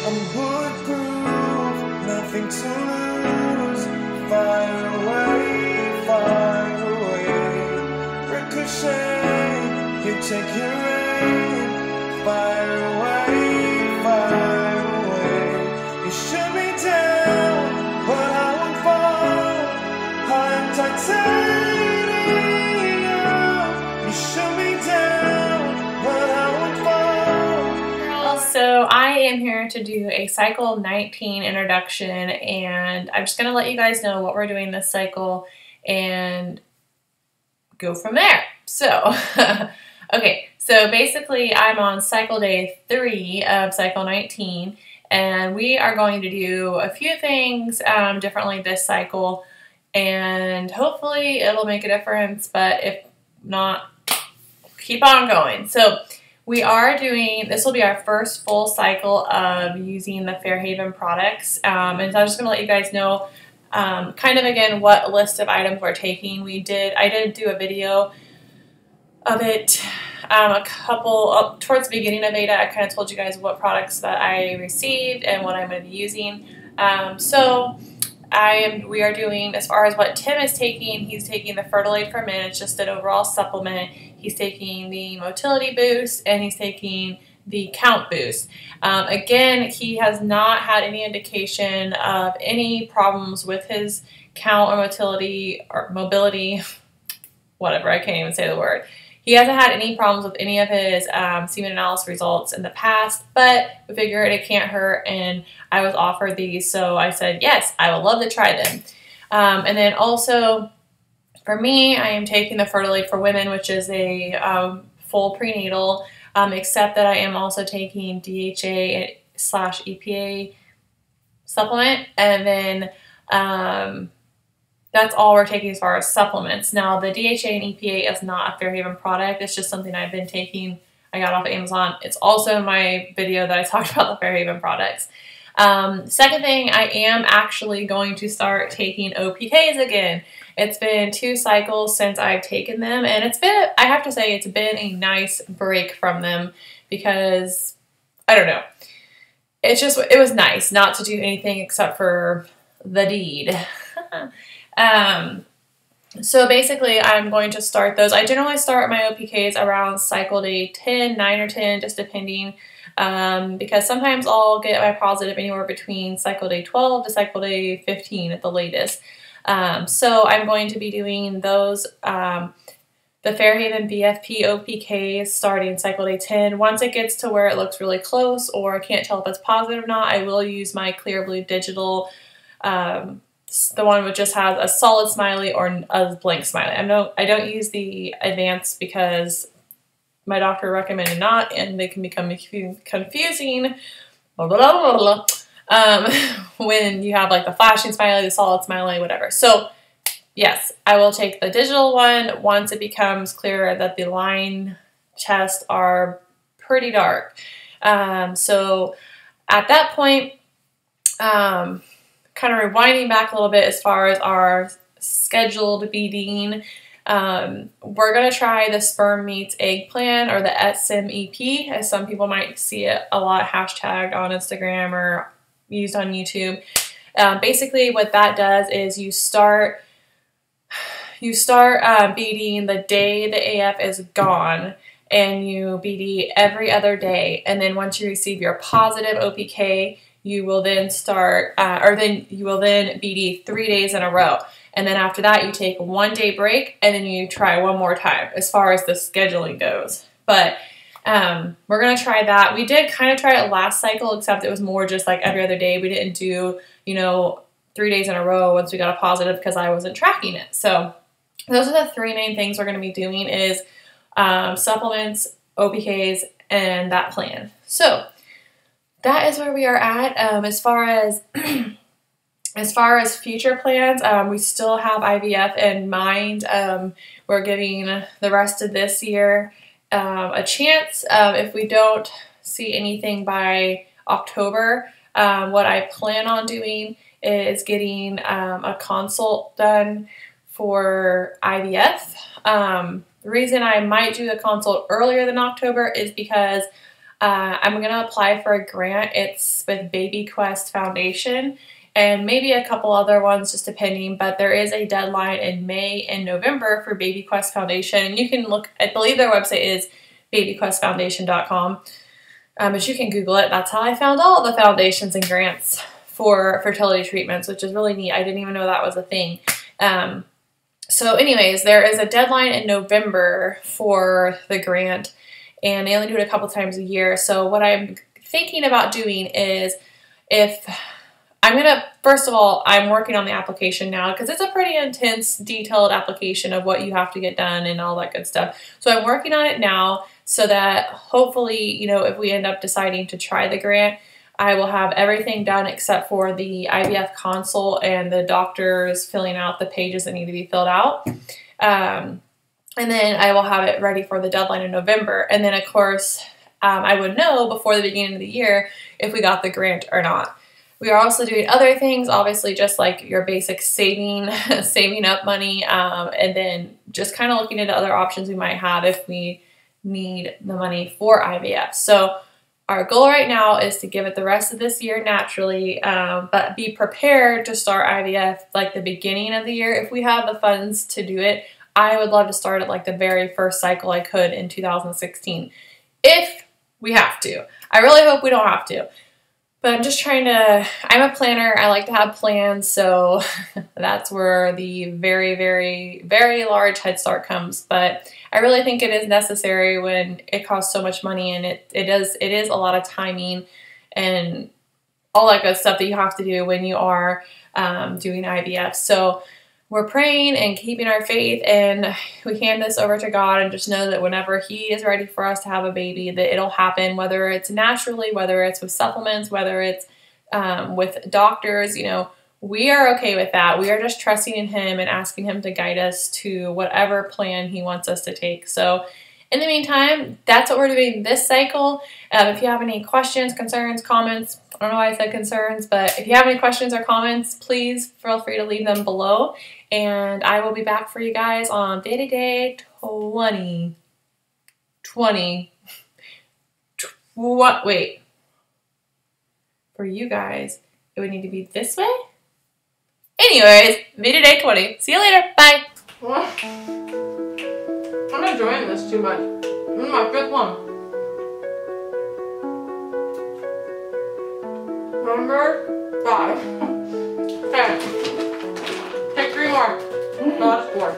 I'm bulletproof, nothing to lose. Fire away, ricochet, you take your aim. Fire away, you shoot me down, but I won't fall. I'm titanium, you shoot me down, but I won't fall. So I am here to do a cycle 19 introduction, and I'm just going to let you guys know what we're doing this cycle and go from there. So, okay, so basically I'm on cycle day 3 of cycle 19, and we are going to do a few things differently this cycle, and hopefully it'll make a difference, but if not, keep on going. So we are doing, this will be our first full cycle of using the Fairhaven products, and so I'm just going to let you guys know kind of again what list of items we're taking. I did do a video of it towards the beginning of Veda. I kind of told you guys what products that I received and what I'm going to be using. We are doing, as far as what Tim is taking, he's taking the Fertilate for Men. It's just an overall supplement. He's taking the motility boost, and he's taking the count boost. Again, he has not had any indication of any problems with his count or motility or mobility, whatever, I can't even say the word. He hasn't had any problems with any of his semen analysis results in the past, but we figured it can't hurt, and I was offered these, so I said, yes, I would love to try them. And then also, for me, I am taking the Fertilate for Women, which is a full prenatal, except that I am also taking DHA/EPA supplement, and then that's all we're taking as far as supplements. Now, the DHA and EPA is not a Fairhaven product. It's just something I've been taking. I got off of Amazon. It's also in my video that I talked about the Fairhaven products. Second thing, I am actually going to start taking OPKs again. It's been 2 cycles since I've taken them, and I have to say, it's been a nice break from them because, I don't know, it was nice not to do anything except for the deed. So basically, I'm going to start those. I generally start my OPKs around cycle day 10, 9 or 10, just depending, because sometimes I'll get my positive anywhere between cycle day 12 to cycle day 15 at the latest. So I'm going to be doing those, the Fairhaven BFP OPKs starting cycle day 10. Once it gets to where it looks really close or I can't tell if it's positive or not, I will use my Clear Blue Digital, the one which just has a solid smiley or a blank smiley. I don't use the advanced because my doctor recommended not, and they can become confusing when you have like the flashing smiley, the solid smiley, whatever. So yes, I will take the digital one once it becomes clear that the line tests are pretty dark. So at that point, kind of rewinding back a little bit as far as our scheduled BDing, we're going to try the sperm meets egg plan, or the SMEP, as some people might see it a lot hashtagged on Instagram or used on YouTube. Basically what that does is you start BDing the day the AF is gone, and you BD every other day, and then once you receive your positive OPK, you will then BD 3 days in a row. And then after that, you take a 1-day break, and then you try one more time as far as the scheduling goes. But we're going to try that. We did kind of try it last cycle, except it was more just like every other day. We didn't do, 3 days in a row once we got a positive because I wasn't tracking it. So those are the 3 main things we're going to be doing is supplements, OPKs, and that plan. So that is where we are at. As far as future plans, we still have IVF in mind. We're giving the rest of this year a chance. If we don't see anything by October, what I plan on doing is getting a consult done for IVF. The reason I might do the consult earlier than October is because I'm going to apply for a grant. It's with Baby Quest Foundation and maybe a couple other ones just depending, but there is a deadline in May and November for Baby Quest Foundation. And you can look, I believe their website is babyquestfoundation.com, but you can Google it. That's how I found all the foundations and grants for fertility treatments, which is really neat. I didn't even know that was a thing. So anyways, there is a deadline in November for the grant, and they only do it a couple times a year. So what I'm thinking about doing is, first of all, I'm working on the application now because it's a pretty intense, detailed application of what you have to get done and all that good stuff. So I'm working on it now so that hopefully, you know, if we end up deciding to try the grant, I will have everything done except for the IVF consult and the doctors filling out the pages that need to be filled out. And then I will have it ready for the deadline in November. And then, of course, I would know before the beginning of the year if we got the grant or not. We are also doing other things, obviously, just like your basic saving up money, and then just kind of looking into other options we might have if we need the money for IVF. So our goal right now is to give it the rest of this year naturally, but be prepared to start IVF like the beginning of the year. If we have the funds to do it, I would love to start at like the very first cycle I could in 2016. If we have to. I really hope we don't have to. But I'm just trying to, I'm a planner. I like to have plans. So that's where the very, very, very large head start comes. But I really think it is necessary when it costs so much money, and it is a lot of timing and all that good stuff that you have to do when you are doing IVF. So we're praying and keeping our faith, and we hand this over to God and just know that whenever He is ready for us to have a baby, that it'll happen, whether it's naturally, whether it's with supplements, whether it's with doctors. You know, we are okay with that. We are just trusting in Him and asking Him to guide us to whatever plan He wants us to take. So in the meantime, that's what we're doing this cycle. If you have any questions, concerns, comments, I don't know why I said concerns, but if you have any questions or comments, please feel free to leave them below. And I will be back for you guys on Veda Day 20. Wait. For you guys, it would need to be this way? Anyways, Veda Day 20. See you later. Bye. I'm enjoying this too much. This is my fifth one. Number 5. Okay. Take 3 more. No, that's 4.